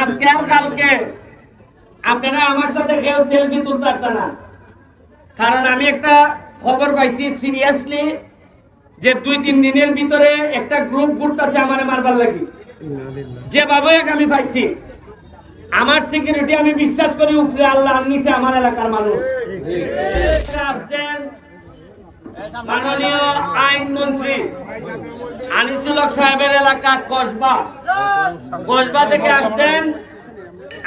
আজকে আর কালকে আপনারা আমার সাথে কেউ সেলফি তুলতে পারতেন না, কারণ আমি একটা খবর পাইছি সিরিয়াসলি যে 2-3 দিনের ভিতরে একটা গ্রুপ ঘুরতেছে আমার মারবার লাগি। যেভাবে আমি পাইছি, আমার সিকিউরিটি আমি বিশ্বাস করি উপরে আল্লাহ নিচে আমার এলাকার মানুষ আসছেন। মাননীয় আইনমন্ত্রী আনিসুল হক সাহেবের এলাকা কসবা থেকে আসছেন।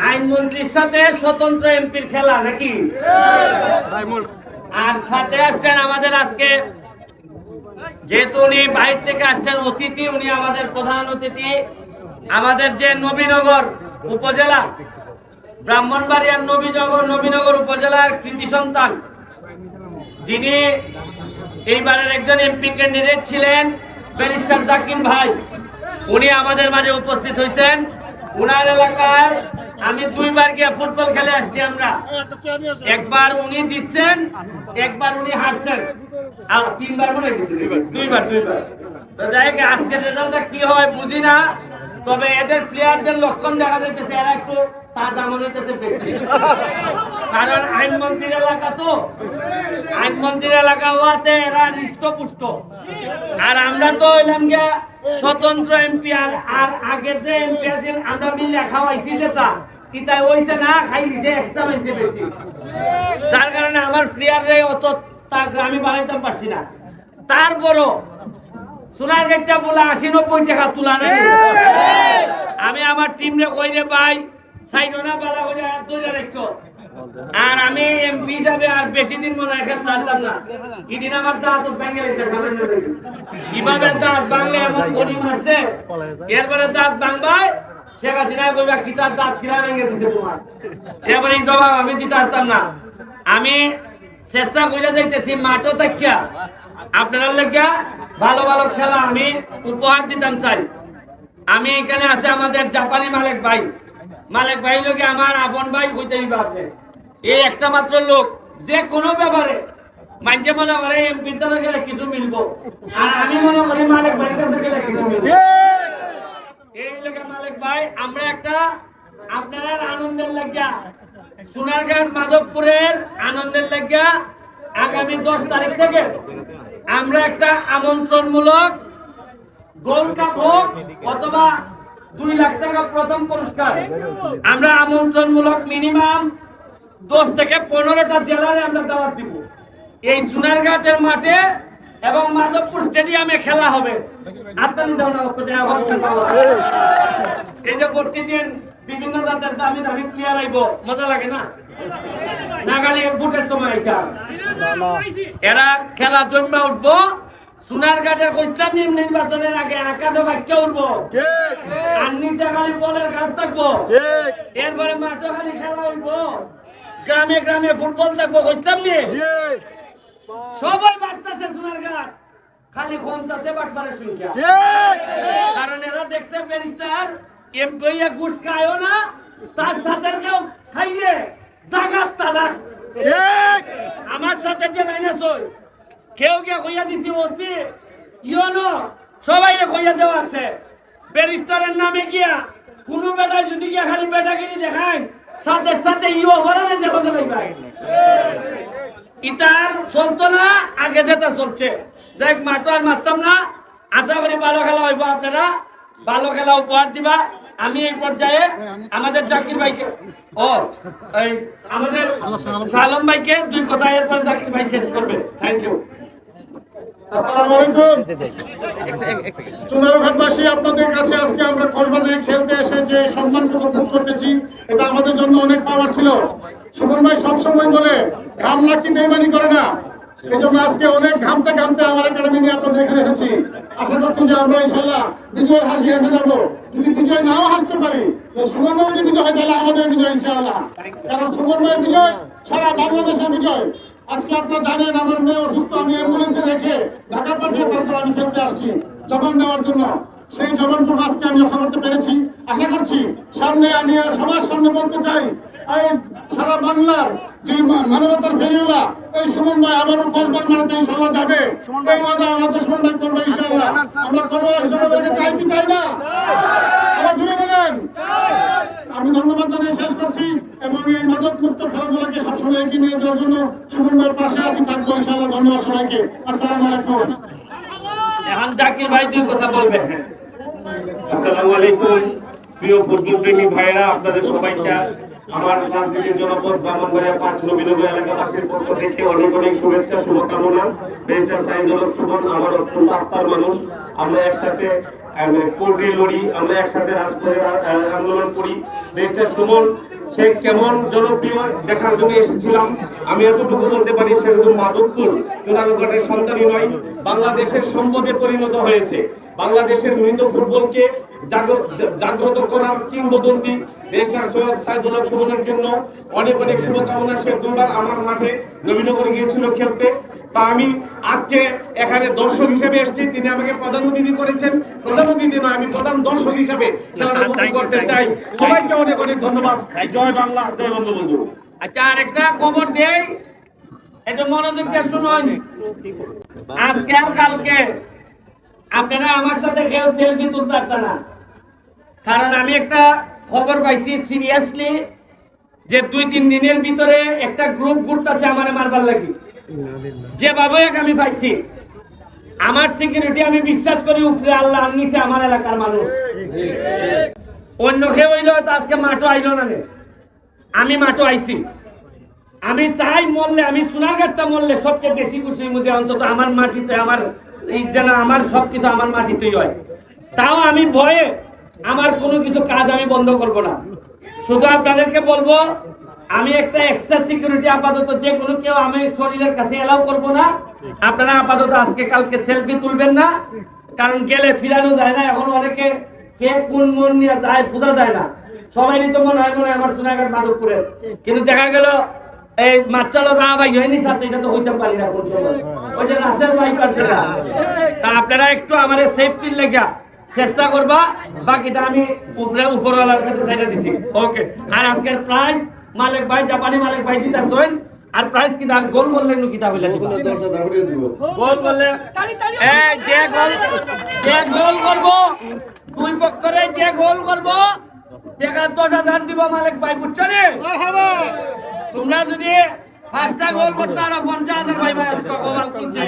আইনমন্ত্রীর সাথে স্বতন্ত্র এমপির খেলা নাকি, আর সাথে আসছেন আমাদের আজকে যেহেতু উনি বাইরে থেকে আসছেন অতিথি, উনি আমাদের প্রধান অতিথি। আমাদের যে নবীনগর উপজেলা, ব্রাহ্মণবাড়িয়ার নবীনগর উপজেলার কৃতি সন্তান, যিনি এইবারের একজন এমপি ক্যান্ডিডেট ছিলেন, ব্যারিস্টার জাকির ভাই, উনি আমাদের মাঝে উপস্থিত হয়েছেন। উনার এলাকায় আমি 2বার গিয়ে ফুটবল খেলে আসছি আমরা। একবার উনি জিতছেন, একবার উনি হারছেন, আর 3বার মনে গেছে, 2বার। তো যাই হোক, আজকের রেজাল্টটা কি হয় বুঝি না, তবে এদের প্লেয়ারদের লক্ষণ দেখা যাইতেছে এরা একটু তাজা মনে হইতেছে বেশি, কারণ আইনমন্ত্রীর এলাকা তো, আইনমন্ত্রীর এলাকা হওয়াতে এরা হৃষ্টপুষ্ট। আর আমরা তো হইলাম গিয়া স্বতন্ত্র এমপি, আর আগে যে এমপি আছেন আমরা মিলে খাওয়াইছি যেটা কিতাই হইছে না, খাই দিছে এক্সট্রা মাইছে বেশি, যার কারণে আমার প্লেয়াররে অত আমি বানাইতে পারছি না। তারপরও সোনার গেটটা বলে 80-90 টাকা তুলা নাই। আমি আমার টিমরে কই রে ভাই সাইডনা বালা করে ধরে রাখো, আর আমি এমপি হিসাবে আর বেশি দিন মনে রাখা পারতাম না। এদিন আমার দাঁত ভেঙে গেছে, কিভাবে দাঁত ভাঙলে এমন গনি মারছে, এরপরে দাঁত ভাঙবাই শেখ হাসিনা কইবা কি তার দাঁত কিরা ভেঙে দিছে তোমার, এরপরে এই জবাব আমি দিতে পারতাম না। আমি চেষ্টা করে যাইতেছি মাঠও থাকিয়া আপনারা লেগা ভালো ভালো খেলা আমি উপহার দিতাম চাই। আমি এখানে আছে আমাদের জাপানি মালিক ভাই লোকে আমার আপন ভাই হইতেই পারবে। এই একটা মাত্র লোক যে কোনো ব্যাপারে মানছে মনে করে এমপির দ্বারা গেলে কিছু মিলবো, আর আমি মনে করি মালিক ভাইয়ের কাছে গেলে কিছু মিলবে। এই লোকে মালিক ভাই, আমরা একটা আপনারা আনন্দের লাগিয়া সোনারঘাট মাধবপুরের আনন্দের লাগিয়া আগামী 10 তারিখ থেকে আমরা একটা আমন্ত্রণমূলক গোল্ড কাপ হোক অথবা 2 লাখ টাকা প্রথম পুরস্কার, আমরা আমন্ত্রণমূলক মিনিমাম 10 থেকে 15টা জেলায় আমরা দাওয়াত দিব। এই সোনারঘাটের মাঠে এবং মাধবপুর স্টেডিয়ামে খেলা হবে। এই যে প্রতিদিন বিভিন্ন জাতের দামি প্লেয়ার আইব, মজা লাগে না? নাগালি বুটের সময় এরা খেলা জন্মে উঠবো। সোনারঘাটের ইসলামী নির্বাচনের আগে আকাশে বাক্য উঠবো, আর নিচে খালি বলের কাজ থাকবো, এরপরে মাঠে খালি খেলা উঠবো, গ্রামে গ্রামে ফুটবল থাকবো। ইসলাম নিয়ে সবাই বাড়তেছে সোনারঘাট, খালি কমতেছে বাটপারের সংখ্যা, কারণ এরা দেখছে ব্যারিস্টার এমপি ঘুষ খায়ও না, তার সাথে কেউ খাইলে জাগাত তালাক। আমার সাথে যে লাইনাস কেউ কে কইয়া দিছি ওসি ইয়নো সবাই কইয়া দেওয়া আছে, ব্যারিস্টারের নামে গিয়া কোনো বেলায় যদি গিয়া খালি বেটাগিরি দেখায় সাথে সাথে ইও হরানে দেখো ভাই, ইতার চলতো না, আগে যেটা চলছে। যাই মাঠও আর মারতাম না, আশা করি ভালো খেলা হইব, আপনারা ভালো খেলা উপহার দিবা। আমি এই পর্যায়ে আমাদের জাকির ভাইকে আমাদের সালম ভাইকে 2 কথা, এরপরে জাকির ভাই শেষ করবে। Thank you. আসসালামু আলাইকুম। সোনারঘাটবাসী, আপনাদের কাছে আজকে আমরা কসবা থেকে খেলতে এসে যে সম্মানটুকু ভোগ করতেছি, এটা আমাদের জন্য অনেক পাওয়ার ছিল। সুমন ভাই সবসময় বলে ঘাম নাকি বেইমানি করে না, এই জন্য আজকে অনেক ঘামতে ঘামতে আমার একাডেমি নিয়ে আপনাদের এখানে এসেছি। আশা করছি যে আমরা ইনশাল্লাহ বিজয়ের হাসি হেসে যাবো। যদি বিজয় নাও হাসতে পারি, সুমন ভাই যদি বিজয় হয় তাহলে আমাদের বিজয় ইনশাআল্লাহ, কারণ সুমন ভাইয়ের বিজয় সারা বাংলাদেশের বিজয়। আজকে আপনারা জানেন আমার মেয়ে অসুস্থ, আমি অ্যাম্বুলেন্সে রেখে ঢাকা পাঠিয়ে তারপর আমি খেলতে আসছি জবান দেওয়ার জন্য। সেই জবানটুকু আজকে আমি রক্ষা করতে পেরেছি। আশা করছি সামনে আমি সবার সামনে বলতে চাই, এই সারা বাংলার যে মানবতার ফেরিওয়ালা এই সুমন ভাই আবারও 10 বার মারাতে ইনশাআল্লাহ যাবে। এই ওয়াদা আমাদের সুমন ভাই করবে ইনশাআল্লাহ। আমরা করবো, সুমন ভাইকে চাই কি চাই না? আবার জুড়ে বলেন। এগিয়ে নিয়ে যাওয়ার জন্য সুমন ভাইয়ের পাশে আছি, থাকবো ইনশাআল্লাহ। ধন্যবাদ সবাইকে। আসসালামু আলাইকুম। এখন জাকির ভাই দুই কথা বলবে। আসসালামু আলাইকুম প্রিয় ফুটবল প্রেমী ভাইরা, আপনাদের সবাইকে আমার রাজনীতির জনপদ ব্রাহ্মণবাড়িয়া 5 নবীনগর এলাকাবাসীর পক্ষ থেকে অনেক অনেক শুভেচ্ছা শুভকামনা। ব্যারিস্টার সাইদুল হক সুমন আমার অত্যন্ত আত্মার মানুষ। আমরা একসাথে কোর্টে লড়ি, আমরা একসাথে রাজপথে আন্দোলন করি। ব্যারিস্টার সুমন সে কেমন জনপ্রিয় দেখার জন্য এসেছিলাম। আমি এতটুকু বলতে পারি, সে শুধু মাধবপুর জোনারঘাটের সন্তানই নয়, বাংলাদেশের সম্পদে পরিণত হয়েছে। বাংলাদেশের মৃত ফুটবলকে জাগ্রত করার কিংবদন্তি ব্যারিস্টার সৈয়দ সাইদুল হক সুমনের জন্য অনেক অনেক শুভকামনা। সে দুবার আমার মাঠে নবীনগরে গিয়েছিল খেলতে। তা আমি আজকে এখানে দর্শক হিসেবে এসেছি, তিনি আমাকে প্রধান অতিথি করেছেন। প্রধান অতিথি নয়, আমি প্রধান দর্শক হিসেবে খেলাটা উপভোগ করতে চাই। সবাইকে অনেক অনেক ধন্যবাদ। জয় বাংলা, জয় বঙ্গবন্ধু। আচ্ছা, আরেকটা খবর দেই, এটা মনোযোগ দিয়ে শুনুন। আজকে আর কালকে আপনারা আমার সাথে কেউ সেলফি তুলতে পারতেন না, কারণ আমি একটা খবর পাইছি সিরিয়াসলি যে 2-3 দিনের ভিতরে একটা গ্রুপ ঘুরতেছে আমার মারবার লাগি। যেভাবে আমি পাইছি, আমার সিকিউরিটি আমি বিশ্বাস করি উপরে আল্লাহ নিচে আমার এলাকার মানুষ। অন্য কেউ হইলে হয়তো আজকে মাঠও আইলো না, আমি মাঠও আইছি। আমি চাই মরলে, আমি সোনারঘাটটা মরলে সবচেয়ে বেশি খুশি মুঝে, অন্তত আমার মাটিতে আমার যেন আমার সবকিছু আমার মাটিতেই হয়। তাও আমি ভয়ে আমার কোনো কিছু কাজ আমি বন্ধ করব না। শুধু আপনাদেরকে বলবো, আমি একটা এক্সট্রা সিকিউরিটি আপাতত যে কোনো কেউ আমি শরীরের কাছে এলাও করব না। আপনারা আপাতত আজকে কালকে সেলফি তুলবেন না, কারণ গেলে ফিরানো যায় না। এখন অনেকে কে কোন মন নিয়ে যায় বোঝা যায় না। সবাই তো মনে হয় আমার সোনারঘাট মাধবপুরের, কিন্তু দেখা গেল এই মাছালো দা ভাই হয়নি সাথে, এটা তো হইতে পারি না কোন সময়। ওই যে নাসের ভাই পারছে না। তা আপনারা একটু আমাদের সেফটির লেগা চেষ্টা করবা, বাকিটা আমি উপরওয়ালার কাছে সাইডে দিছি। ওকে। আর আজকের প্রাইজ মালিক ভাই, জাপানি মালিক ভাই দিতেছেন। আর প্রাইজ কি দাম গোল করলে নো কিতা হইলা দিবা? গোল করলে এই যে গোল করব, দুই পক্ষরে যে গোল করব টাকা 10,000 দিব মালিক ভাই, বুঝছো নি? তোমরা যদি 5টা গোল করতে আরো 50,000 ভাই ভাই আজকে গোল করছে।